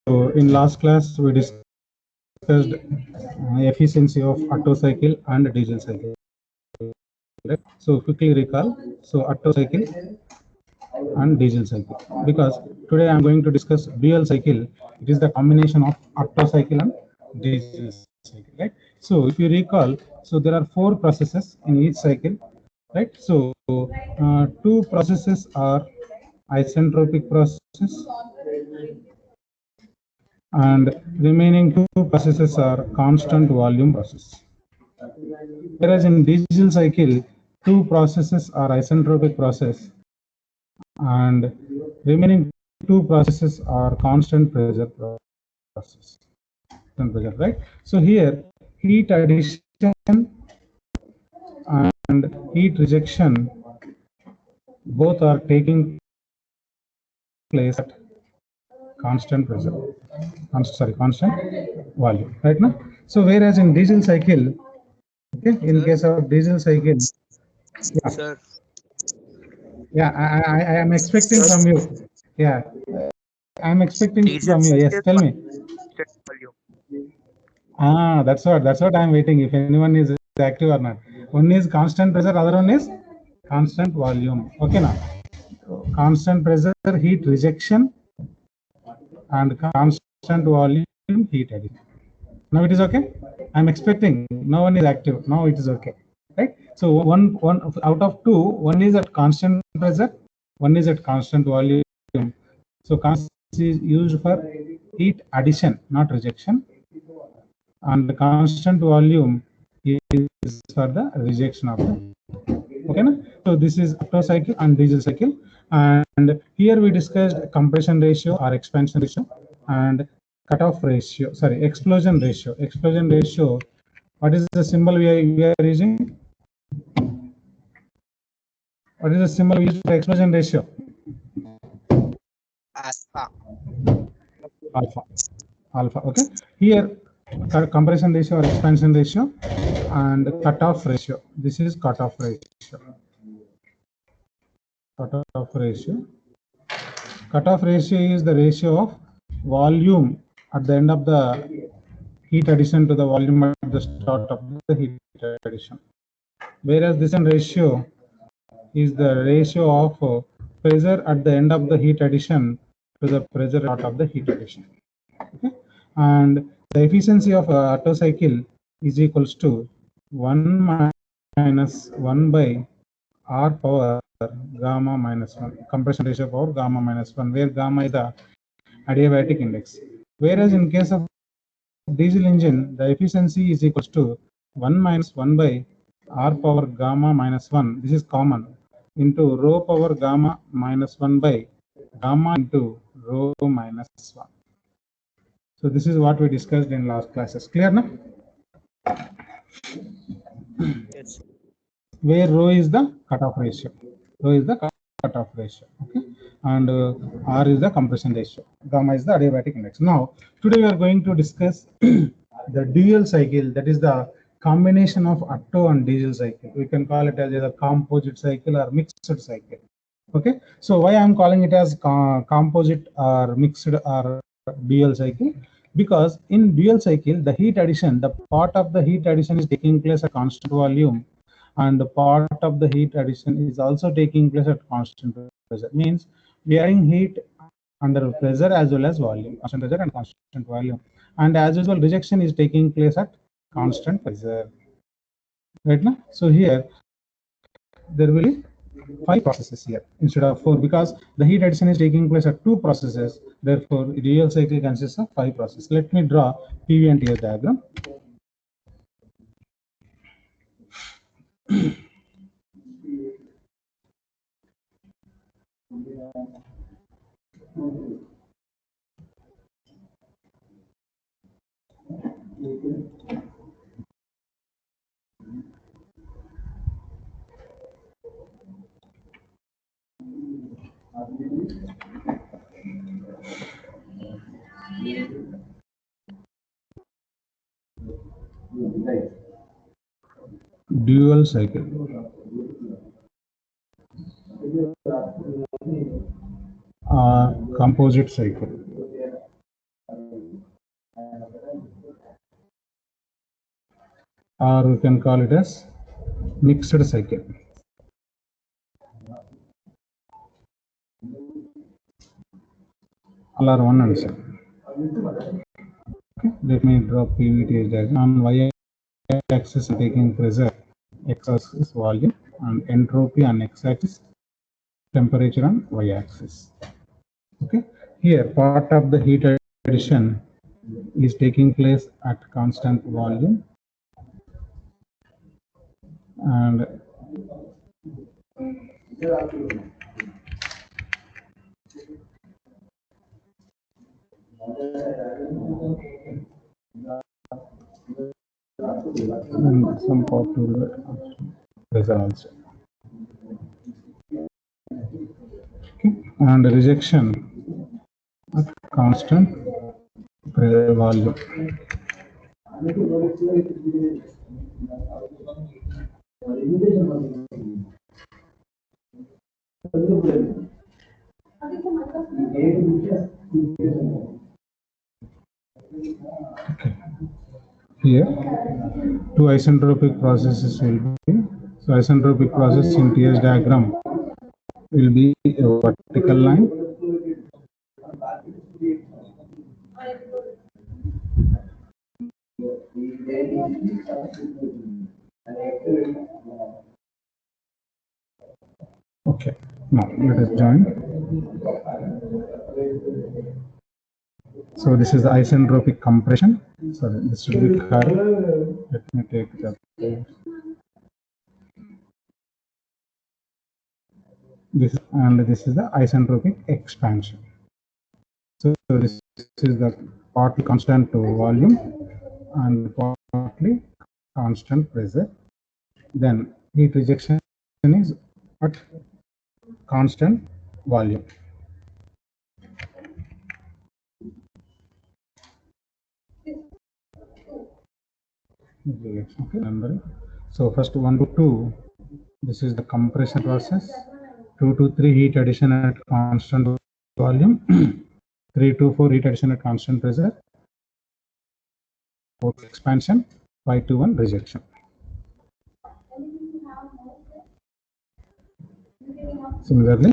in last class we discussed efficiency of Otto cycle and diesel cycle. Right? So quickly recall. So Otto cycle and diesel cycle, because today I am going to discuss dual cycle. It is the combination of Otto cycle and diesel cycle. Right? So if you recall, so there are four processes in each cycle. Right? So two processes are isentropic process, and remaining two processes are constant volume process. Whereas in diesel cycle, two processes are isentropic process, and remaining two processes are constant pressure process. Constant pressure, right? So here, heat addition and heat rejection both are taking place at constant pressure. Constant volume, right now. So whereas in diesel cycle, okay, in case of diesel cycle, yeah, Sir, yeah, I am expecting from you. Yeah, I am expecting diesel from you. Yes, cycle tell me. constant volume. That's what I'm waiting. If anyone is active or not. One is constant pressure, other one is constant volume. Okay, now constant pressure, heat rejection, and constant volume, heat addition. Now it is okay. I'm expecting. No one is active. Now it is okay, right? So one out of two, one is at constant pressure, one is at constant volume. So constant is used for heat addition, not rejection, and the constant volume is for the rejection of the. Okay, na? So this is Otto cycle and diesel cycle, and here we discussed compression ratio or expansion ratio and cutoff ratio. Sorry, explosion ratio. Explosion ratio. What is the symbol we are using? What is the symbol we use for explosion ratio? Alpha. Alpha. Alpha. Okay. Here, compression ratio or expansion ratio and cutoff ratio. This is cutoff ratio. Cutoff ratio. Cutoff ratio is the ratio of volume at the end of the heat addition to the volume at the start of the heat addition. Whereas this ratio is the ratio of pressure at the end of the heat addition to the pressure out of the heat addition. Okay? And the efficiency of Otto cycle is equals to 1 minus 1 by R power gamma minus 1, compression ratio power gamma minus 1, where gamma is the adiabatic index. Whereas in case of diesel engine, the efficiency is equals to 1 minus 1 by R power gamma minus 1. This is common, into rho power gamma minus 1 by gamma into rho minus 1. So this is what we discussed in last classes. Clear now? Yes. Where rho is the cutoff ratio. Rho is the cutoff ratio. Okay, and R is the compression ratio. Gamma is the adiabatic index. Now, today we are going to discuss the dual cycle. That is the combination of Otto and diesel cycle. We can call it as either composite cycle or mixed cycle. Okay, so why I am calling it as composite or mixed or dual cycle? Because in dual cycle, the heat addition, the part of the heat addition is taking place at constant volume, and the part of the heat addition is also taking place at constant pressure. Means we are adding heat under pressure as well as volume, constant pressure and constant volume. And as usual, rejection is taking place at constant pressure. Right now, so here there will be 5 processes here instead of 4, because the heat addition is taking place at 2 processes. Therefore, dual cycle consists of 5 processes. Let me draw PV and TS diagram. Dual cycle. Composite cycle. or we can call it as mixed cycle. LR1 answer. Okay, let me draw PVT diagram. On y-axis taking pressure, x-axis volume, and entropy on x-axis, temperature on y-axis. Okay, here part of the heat addition is taking place at constant volume, and some part to the pressure also. Okay, and rejection at constant pressure volume. Okay. Here, two isentropic processes will be. So isentropic process in TS diagram will be a vertical line. Okay, now let us join. So this is the isentropic compression. Sorry, this should be curved. Let me take that. This is the isentropic expansion. So this is the partly constant volume and partly constant pressure. Then heat rejection is at constant volume. Okay, remember. So first 1 to 2, this is the compression process. 2 to 3 heat addition at constant volume. 3 to 4 heat addition at constant pressure. 4 expansion. 5 to 1 rejection. Similarly,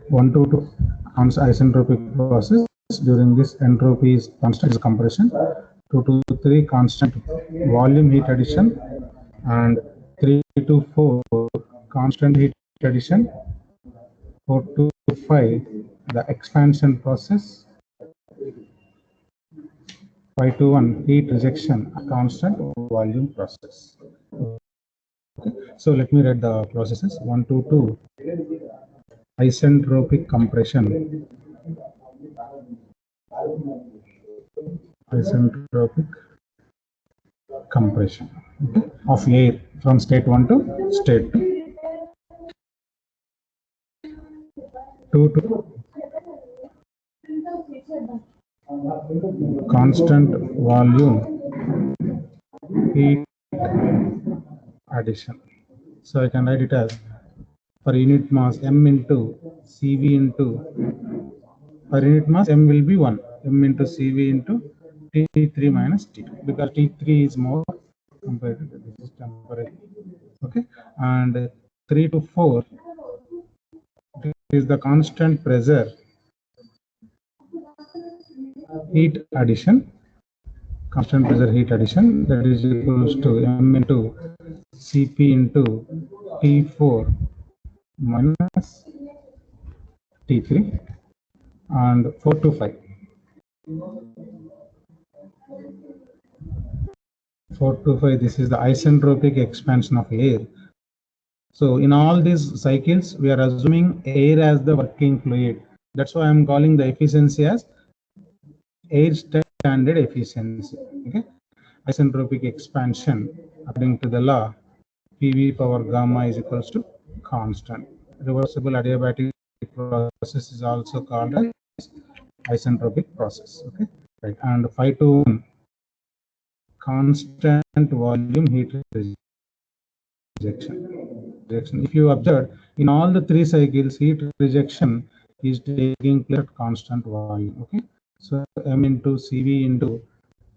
1 to 2 isentropic process. During this, entropy is constant, is compression. 2 to 3 constant volume heat addition, and 3 to 4 constant heat addition. 4 to 5 the expansion process. 5 to 1 heat rejection, a constant volume process. Okay. So let me read the processes. 1 to 2 isentropic compression. Isentropic compression, okay, of air from state 1 to state 2 to constant volume heat addition. So I can write it as per unit mass m into Cv into, per unit mass m will be 1, m into Cv into T3 minus T2, because T3 is more compared to this is temporary. Okay, and 3 to 4 is the constant pressure heat addition, constant pressure heat addition, that is equals to m into Cp into T4 minus T3, and 4 to 5. 4 to 5, this is the isentropic expansion of air. So in all these cycles, we are assuming air as the working fluid. That's why I'm calling the efficiency as air standard efficiency. Okay, isentropic expansion according to the law, PV power gamma is equals to constant. Reversible adiabatic process is also called as isentropic process. Okay, right, and 5 to 1 constant volume heat rejection. If you observe, in all the 3 cycles, heat rejection is taking place at constant volume. Okay, so m into Cv into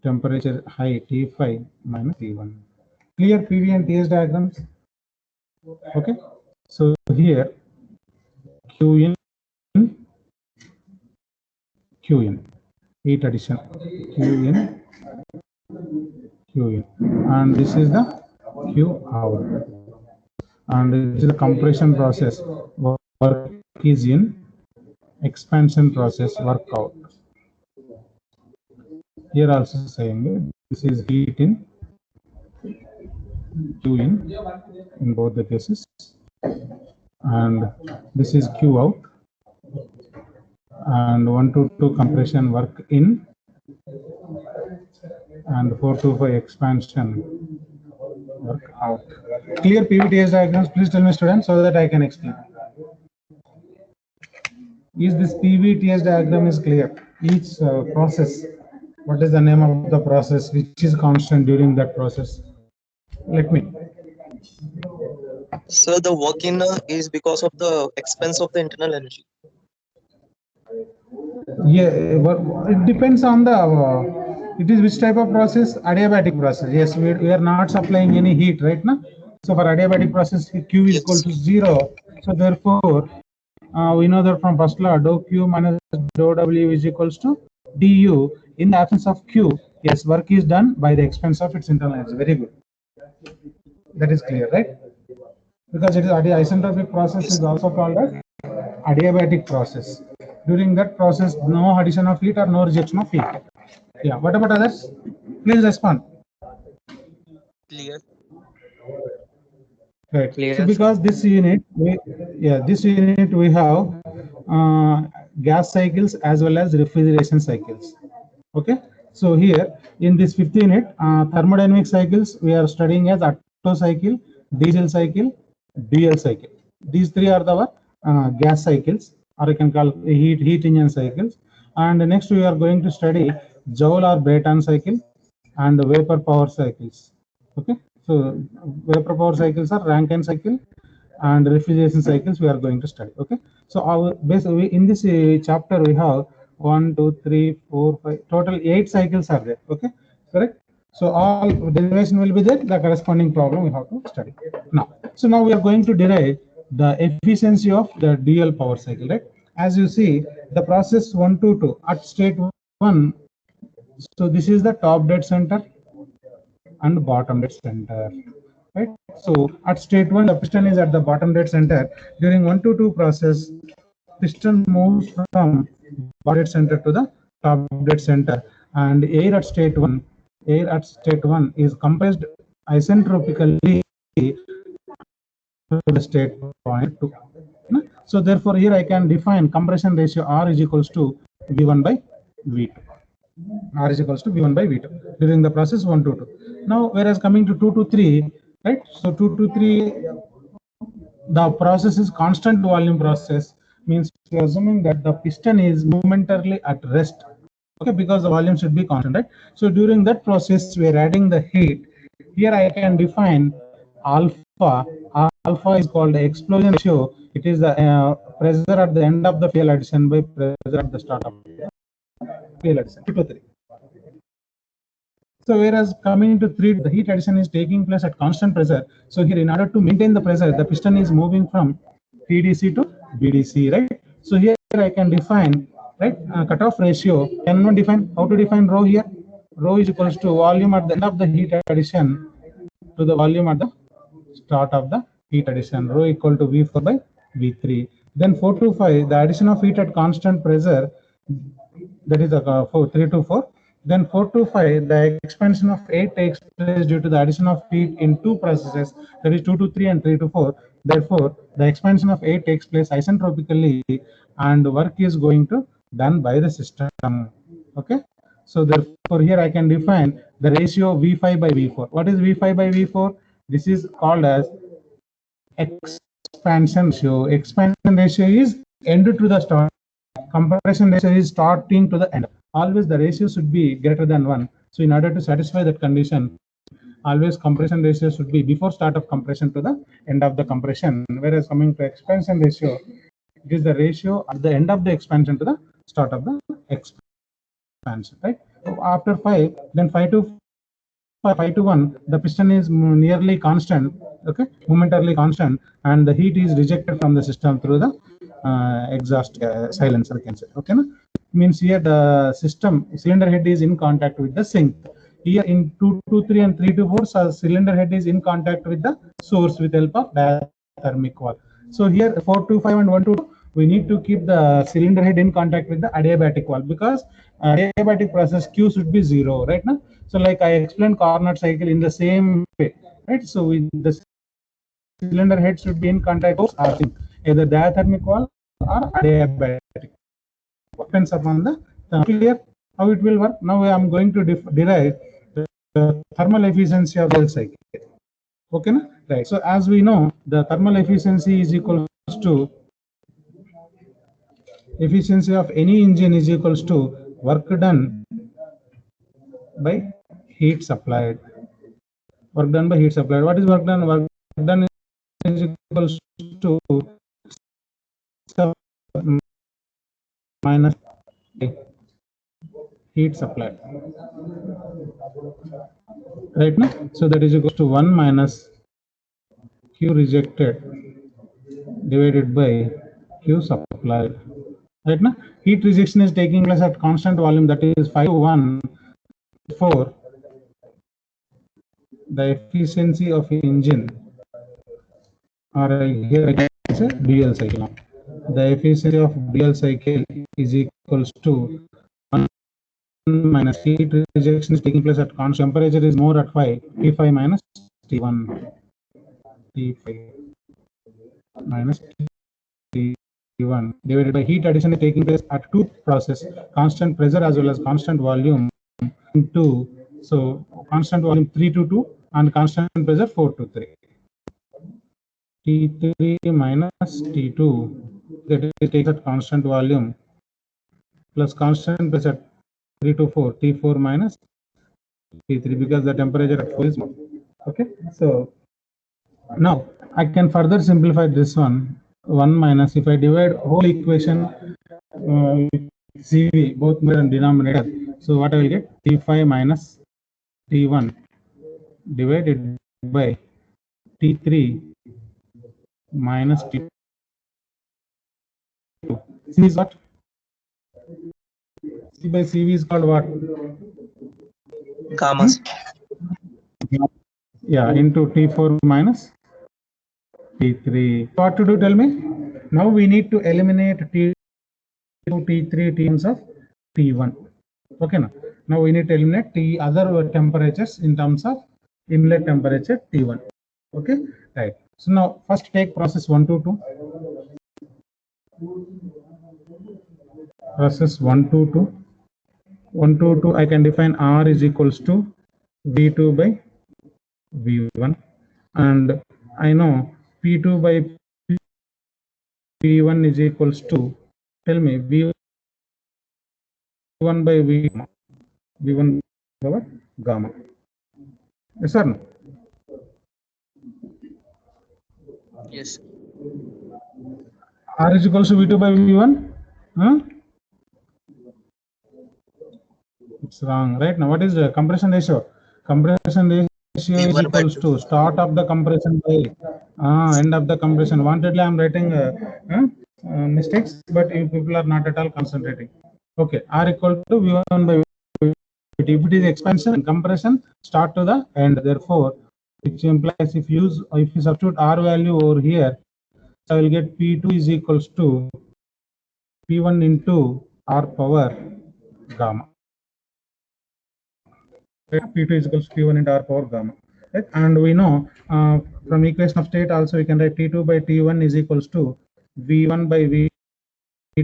temperature high T5 minus T1. Clear PV and TS diagrams. Okay, so here Q in, Q in, heat addition, Q in, Q in, and this is the Q out, and this is the compression process. Work is in, expansion process work out. Here also saying this is heat in, Q in both the cases, and this is Q out, and 1 to 2 compression work in, and 4 to 5 expansion work out. Clear PVTS diagrams, please tell me, students, so that I can explain. Is this PVTS diagram is clear? Each process, what is the name of the process which is constant during that process? Let me. So the work in is because of the expense of the internal energy. Yeah, but it depends on the. It is which type of process? Adiabatic process. Yes, we are not supplying any heat right now. So for adiabatic process, Q is equal to 0. So therefore, we know that from first law, dou Q minus dou W is equals to du. In the absence of Q, yes, work is done by the expense of its internal energy. Very good. That is clear, right? Because it is isentropic process is also called as adiabatic process. During that process, no addition of heat or no rejection of heat. Yeah. What about others? Please respond. Clear. Right. Clear, So because this unit, we have gas cycles as well as refrigeration cycles. Okay. So here in this fifth unit, thermodynamic cycles we are studying as Otto cycle, diesel cycle, dual cycle. These three are the gas cycles, or you can call heat engine cycles. And next we are going to study Joule or Brayton cycle and vapor power cycles. Okay. So vapor power cycles are Rankine cycle, and refrigeration cycles we are going to study. Okay. So our basically in this chapter we have 1, 2, 3, 4, 5, total 8 cycles are there. Okay, correct. So all derivation will be there. The corresponding problem we have to study now. So now we are going to derive the efficiency of the dual power cycle. Right. As you see, the process 1 to 2 at state 1. So this is the top dead center and bottom dead center, right? So at state 1, the piston is at the bottom dead center. During 1 to 2 process, piston moves from bottom dead center to the top dead center, and air at state 1 is compressed isentropically to the state point 2. So therefore here I can define compression ratio R is equals to V1 by V2. R is equals to V1 by V2 during the process 1 to 2. Now, whereas coming to 2 to 3, right? So 2 to 3, the process is constant volume process, means we are assuming that the piston is momentarily at rest. Okay, because the volume should be constant, right? So during that process, we are adding the heat. Here I can define alpha. Alpha is called the explosion ratio. It is the pressure at the end of the fuel addition by pressure at the start of the fuel addition. 2 to 3. So whereas coming to 3, the heat addition is taking place at constant pressure. So here, in order to maintain the pressure, the piston is moving from TDC to BDC, right? So here I can define, right, cutoff ratio. Can one define how to define rho here? Rho is equals to volume at the end of the heat addition to the volume at the start of the heat addition. Rho equal to V4 by V3. Then 4 to 5, the addition of heat at constant pressure, that is 3 to 4. Then 4 to 5, the expansion of 8 takes place due to the addition of heat in 2 processes, that is 2 to 3 and 3 to 4. Therefore, the expansion of 8 takes place isentropically, and work is going to done by the system. Okay. So therefore, here I can define the ratio V5 by V4. What is V5 by V4? This is called as expansion ratio. Expansion ratio is end to the start. Compression ratio is starting to the end. Always the ratio should be greater than 1. So in order to satisfy that condition, always compression ratio should be before start of compression to the end of the compression. Whereas coming to expansion ratio, it is the ratio at the end of the expansion to the start of the expansion, right? So after 5, then 5 to 5 to 1, the piston is nearly constant, okay, momentarily constant, and the heat is rejected from the system through the exhaust silencer, can say, okay, no? Means here the system cylinder head is in contact with the sink. Here in 2 to 3 and 3 to 4, so cylinder head is in contact with the source with help of diathermic wall. So here 4 to 5 and 1 to 2, we need to keep the cylinder head in contact with the adiabatic wall, because adiabatic process Q should be 0, right now. So like I explained Carnot cycle in the same way, right? So the cylinder head should be in contact with either diathermic wall or adiabatic. Depends upon the clear how it will work. Now I am going to derive the thermal efficiency of the cycle. Okay, na? Right. So as we know, the thermal efficiency is equal to efficiency of any engine is equals to work done by heat supplied. Work done by heat supplied. What is work done? Work done is equals to minus heat supplied. Right now, so that is equals to 1 minus Q rejected divided by Q supplied. Right now, heat rejection is taking place at constant volume, that is 5 to 1. Therefore, the efficiency of engine, or here I can say dual cycle. The efficiency of dual cycle is equals to 1 minus heat rejection is taking place at constant temperature is more at 5, T5 minus T1, T5 minus T1 divided by heat addition is taking place at two process, constant pressure as well as constant volume into, so constant volume 3 to 2 and constant pressure 4 to 3. T3 minus T2, that is takes at constant volume plus constant pressure 3 to 4, T4 minus T3, because the temperature at 4 is more. Okay, so now I can further simplify this one. 1 minus, if I divide whole equation CV, both numerator and denominator, so what I will get? T5 minus T1 divided by T3 minus T2. C is what? C by CV is called what? Gamma. Yeah, into T4 minus T3. What to do? Tell me. Now we need to eliminate T2, T3 terms of T1. Okay, now we need to eliminate T other temperatures in terms of inlet temperature T1. Okay, right. So now first take process 1 to 2. Process 1 to 2. 1 to 2, I can define R is equals to V2 by V1, and I know P2 by P1 is equals to, tell me, V1 by V1 power gamma. Yes or no? Yes. R is equals to V2 by V1? Huh? It's wrong, right? Now what is the compression ratio? Compression ratio is V1 by equals 2. to start of the compression by end of the compression. Wantedly I'm writing mistakes, but you people are not at all concentrating. Okay, R equal to V1 by V2. If it is expansion and compression, start to the end. Therefore, which implies if you substitute R value over here, so I will get P2 is equals to P1 into R power gamma. P2 is equals to P1 into R power gamma. Right? And we know from equation of state also we can write T2 by T1 is equals to V1 by V2.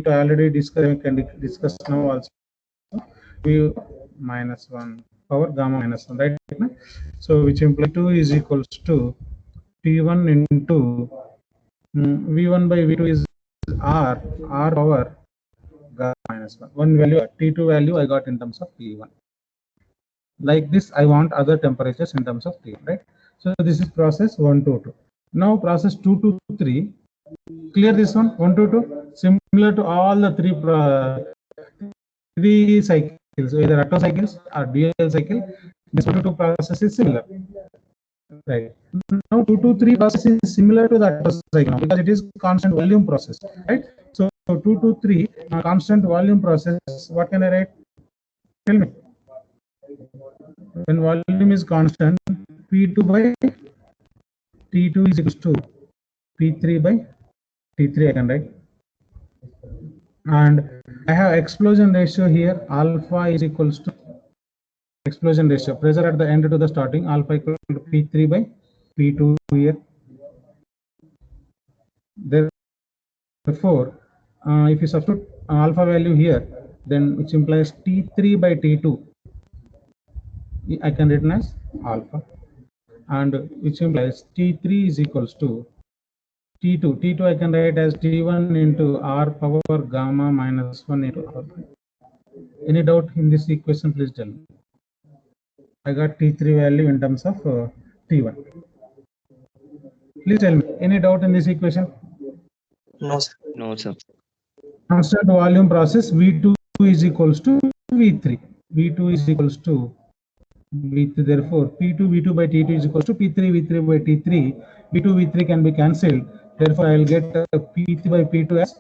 Already discussed, we can discuss now also. V minus 1 power gamma minus 1, right? So which implies 2 is equals to T1 into V1 by V2 is R power gamma minus 1. One value, T2 value I got in terms of T1. Like this, I want other temperatures in terms of T1, right? So this is process 1 to 2. Now process 2 to 3. Clear this one, 1 to 2. Similar to all the three cycles, either Otto cycles or dual cycle. This 1 to 2 process is similar. Right. Now 2 to 3 process is similar to that cycle because it is constant volume process, right? So 2 to 3 constant volume process. What can I write? Tell me. When volume is constant, P2 by T2 is equals to P3 by T3 I can write. And I have explosion ratio here. Alpha is equals to explosion ratio, pressure at the end to the starting, alpha equal to P3 by P2 here. Therefore, if you substitute alpha value here, then which implies T3 by T2, I can written as alpha, and which implies T3 is equals to T2. T2 I can write as T1 into R power gamma minus 1 into alpha. Any doubt in this equation, please tell me. I got T3 value in terms of T1. Please tell me, any doubt in this equation? No, sir. No, sir. Constant volume process, V2 is equals to V3. V2 is equals to V3. Therefore, P2 V2 by T2 is equals to P3 V3 by T3. V2 V3 can be cancelled. Therefore, I will get P3 by P2 as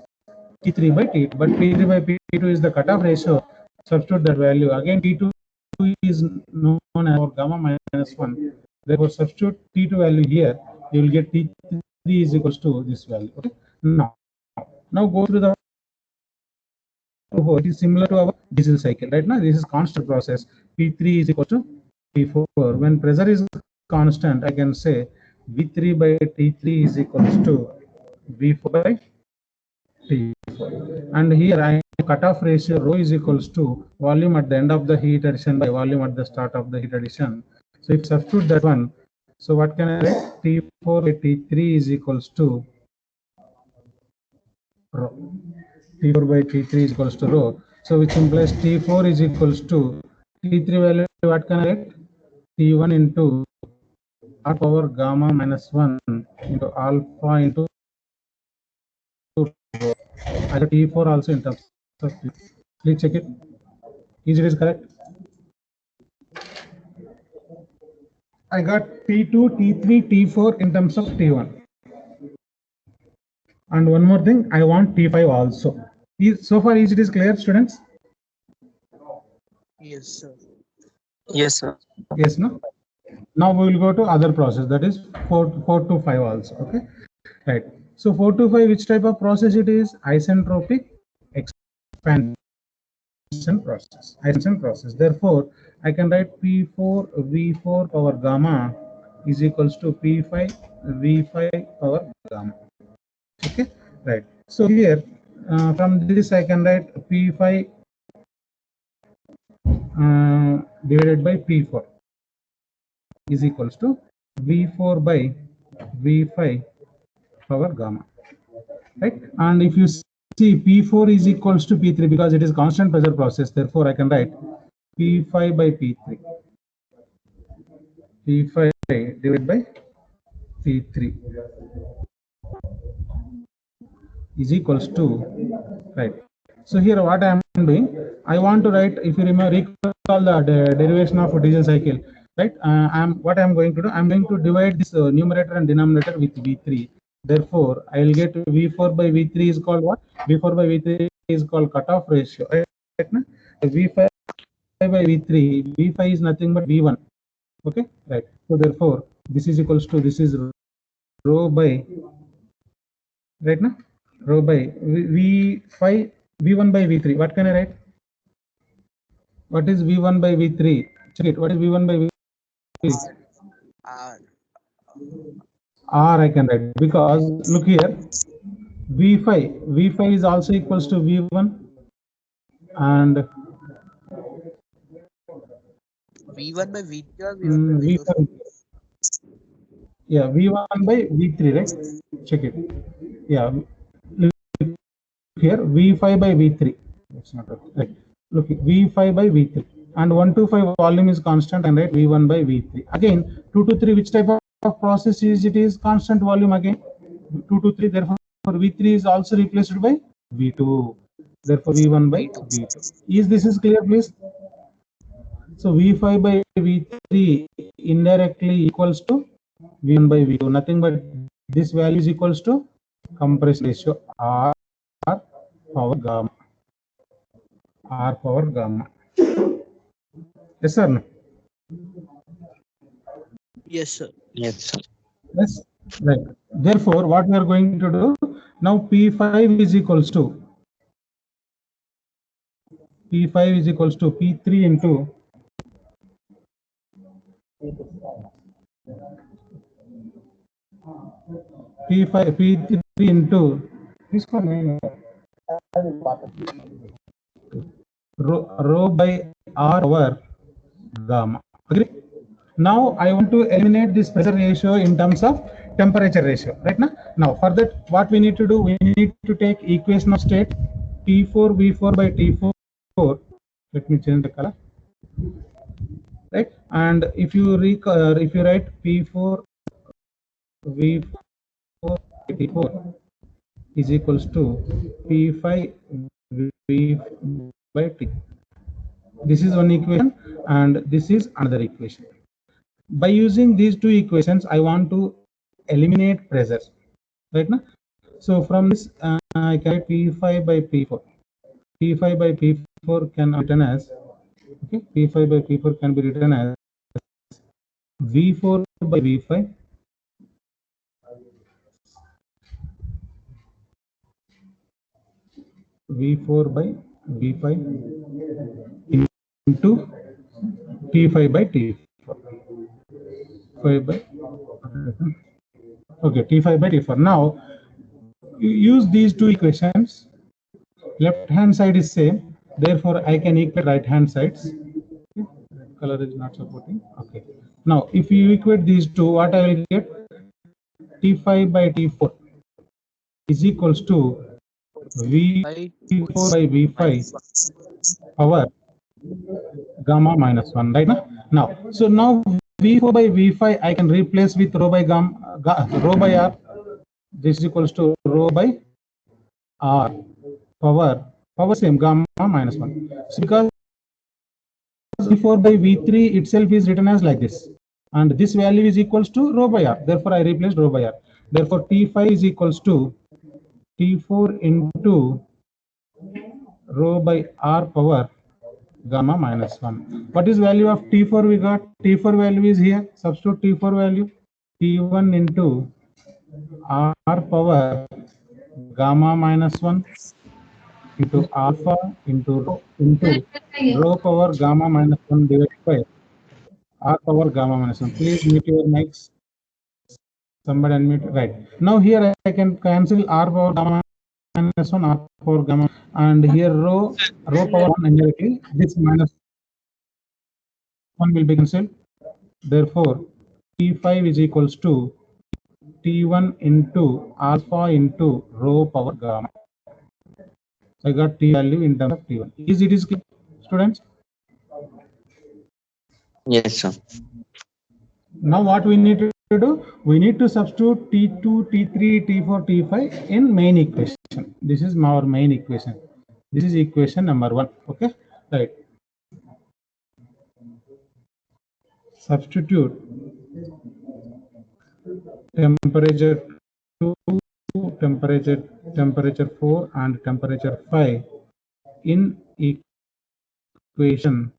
T3 by T2. But P3 by P2 is the cutoff ratio. Substitute that value. Again, T2 is known as gamma minus 1. Therefore, substitute T2 value here. You will get T3 is equals to this value. Okay. Now go through the. It is similar to our diesel cycle. Right now, this is constant process. P3 is equal to P4. When pressure is constant, I can say V3 by T3 is equals to V4 by T4. And here I cutoff ratio rho is equals to volume at the end of the heat addition by volume at the start of the heat addition. So if substitute that one, so what can I write? T4 by T3 is equals to rho. T4 by T3 is equals to rho. So which implies T4 is equals to T3 value. What can I write? T1 into R power gamma minus 1 into alpha into rho. I got T4 also in terms of T. Please check it. Is it correct? I got T2, T3, T4 in terms of T1. And one more thing, I want T5 also. So far, is it clear, students? Yes, sir. Yes, sir. Yes, no? Now we will go to other process, that is 4 to 5 also. Okay, right. So 4 to 5, which type of process it is? Isentropic expansion process. Isentropic process. Therefore, I can write P4 V4 power gamma is equals to P5 V5 power gamma. Okay, right. So here from this I can write P5 divided by P4 is equals to V4 by V5 power gamma, right? And if you see P4 is equals to P3 because it is constant pressure process, therefore I can write P5 by P3. P5 divided by P3 is equals to, right? So here what I am doing, I want to write, if you remember, recall the derivation of a diesel cycle, right? What I am going to do, I am going to divide this numerator and denominator with V3. Therefore, I will get V4 by V3 is called what? V4 by V3 is called cutoff ratio, right? V5 by V3, V5 is nothing but V1. Okay, right? So therefore, this is equals to, this is rho by, right now, rho by V5, V1 by V3. What can I write? What is V1 by V3? Check it. What is V1 by V3? R I can write because look here, V5 is also equals to V1 and V1 by V3 or V1 by V5. Yeah, V1 by V3, right? Check it. Yeah, here V5 by V3. That's not okay. Right. Look, V5 by V3 and 1 to 5 volume is constant and right V1 by V3. Again 2 to 3, which type of process is it? Is constant volume again 2 to 3. Therefore V3 is also replaced by V2. Therefore V1 by V2. Is this is clear, please? So V5 by V3 indirectly equals to V1 by V2. Nothing but this value is equals to compression ratio R power gamma. R power gamma. Yes or no? Yes, sir. Yes, sir. Yes. Right. Therefore, what we are going to do now, P5 is equals to P3 into P3 into this one rho by R over gamma. Agree? Now I want to eliminate this pressure ratio in terms of temperature ratio. Right now, for that, what we need to do, we need to take equation of state T4 V4 by T4. Let me change the color. Right, and if you write P4 V4 T4 is equals to P5 V by T. This is one equation and this is another equation. By using these two equations, I want to eliminate pressures. Right now, so from this I can write P5 by P4. P5 by P4 can be written as P5 by P4 can be written as V4 by V5 V4 by V5 into T5 by T4. 5 by okay, T5 by T4. Now you use these two equations. Left hand side is same, therefore I can equate right hand sides. Color is not supporting. Okay. Now if you equate these two, what I will get? T5 by T4 is equals to V4 by V5 power gamma minus 1, right now. So now V4 by V5 I can replace with rho by gamma, rho by R. This is equals to rho by R power same gamma minus 1. So because V4 by V3 itself is written as like this, and this value is equals to rho by R. Therefore I replace rho by R. Therefore T5 is equals to T4 into rho by R power gamma minus 1. What is value of T4 we got? T4 value is here. Substitute T4 value. T1 into R power gamma minus 1 into alpha into rho power gamma minus 1 divided by R power gamma minus 1. Please mute your mics. Somebody unmute. Right. Now here I can cancel R power gamma minus 1, R power gamma, and here rho power 1 indirectly. This minus 1 will be cancelled. Therefore, T5 is equals to T1 into alpha into rho power gamma. So I got T value in terms of T1. Is it clear, students? Yes, sir. Now what we need to do? We need to substitute T2, T3, T4, T5 in main equation. This is our main equation. This is equation number 1. Okay, right. Substitute temperature 2, temperature 4 and temperature 5 in equation,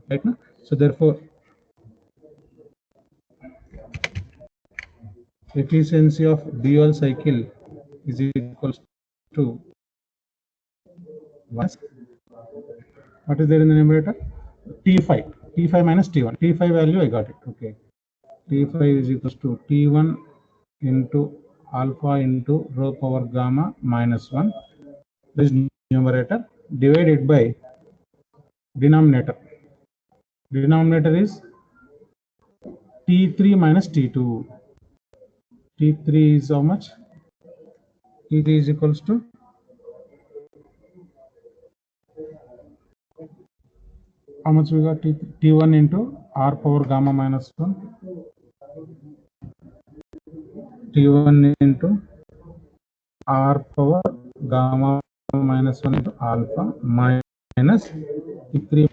right now. So therefore efficiency of dual cycle is equals to what is there in the numerator? T5 minus T1. T5 value I got it. Okay, T5 is equals to T1 into alpha into rho power gamma minus 1. This numerator divided by denominator. Denominator is T3 minus T2. T3 is how much? T3 is equals to how much we got? T1 into R power gamma minus 1. T1 into R power gamma minus 1 into alpha minus T3,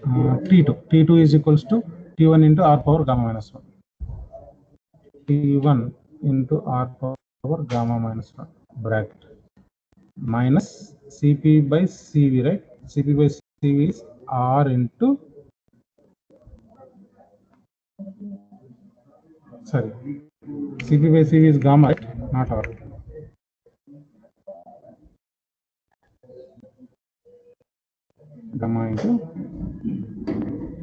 T2. T2 is equals to T1 into R power gamma minus 1. T1 into R power gamma minus 1 bracket minus Cp by Cv, right? Cp by Cv is R into, sorry, Cp by Cv is gamma, right? Not R. Gamma into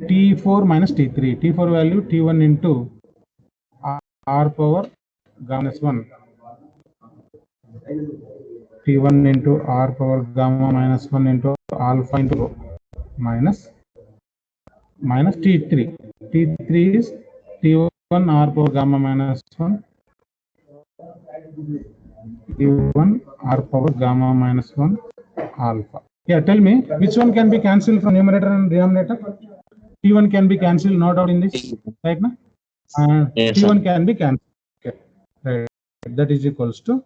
T4 minus T3. T4 value T1 into R power gamma minus 1. T1 into R power gamma minus 1 into alpha into rho minus T3. T3 is T1 R power gamma minus 1. T1 R power gamma minus 1 alpha. Yeah, tell me which one can be cancelled from numerator and denominator? T1 can be cancelled, no doubt in this, right? Na? And Yes, T1 sir. can be cancelled. Okay, right. That is equals to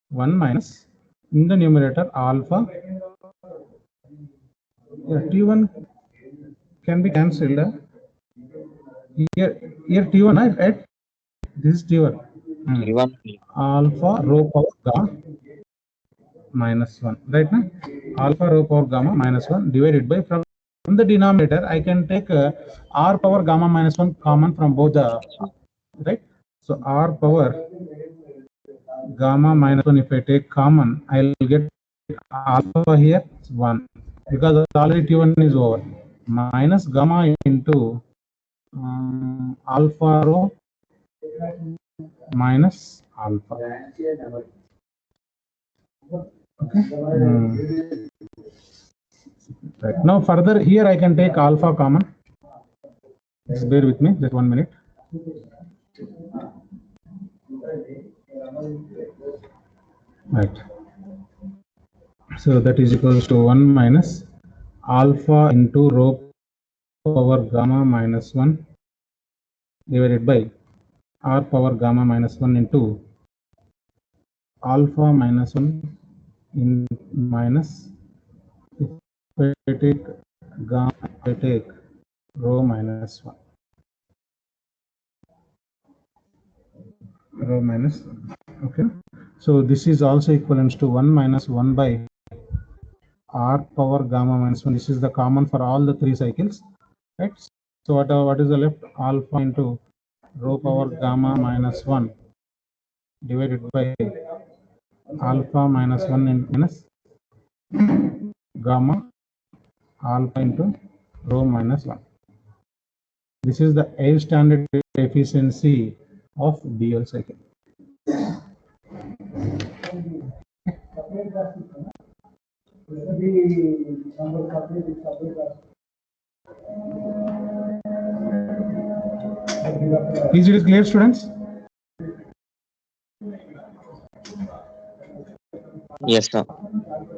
1 minus in the numerator alpha. Yeah, T1 can be cancelled. Here T1, right? This is T1. T1. Alpha rho power gamma minus 1, right? Na? Alpha rho power gamma minus 1 divided by, from the denominator I can take R power gamma minus 1 common from both the, right? So R power gamma minus 1, if I take common, I will get alpha here 1 because already T1 is over, minus gamma into alpha rho minus alpha. Okay. Right. Now further here I can take alpha common. Just bear with me, just 1 minute. Right. So that is equals to 1 minus alpha into rho power gamma minus 1 divided by R power gamma minus 1 into alpha minus 1 in minus, if I take gamma, I take rho minus 1. Rho minus 1. Okay. So this is also equivalent to 1 minus 1 by R power gamma minus 1. This is the common for all the 3 cycles, right? So what is the left? Alpha into rho power gamma minus 1 divided by alpha minus 1 and minus gamma alpha into rho minus 1. This is the air standard efficiency of dual cycle. Is it clear, students? Yes, sir.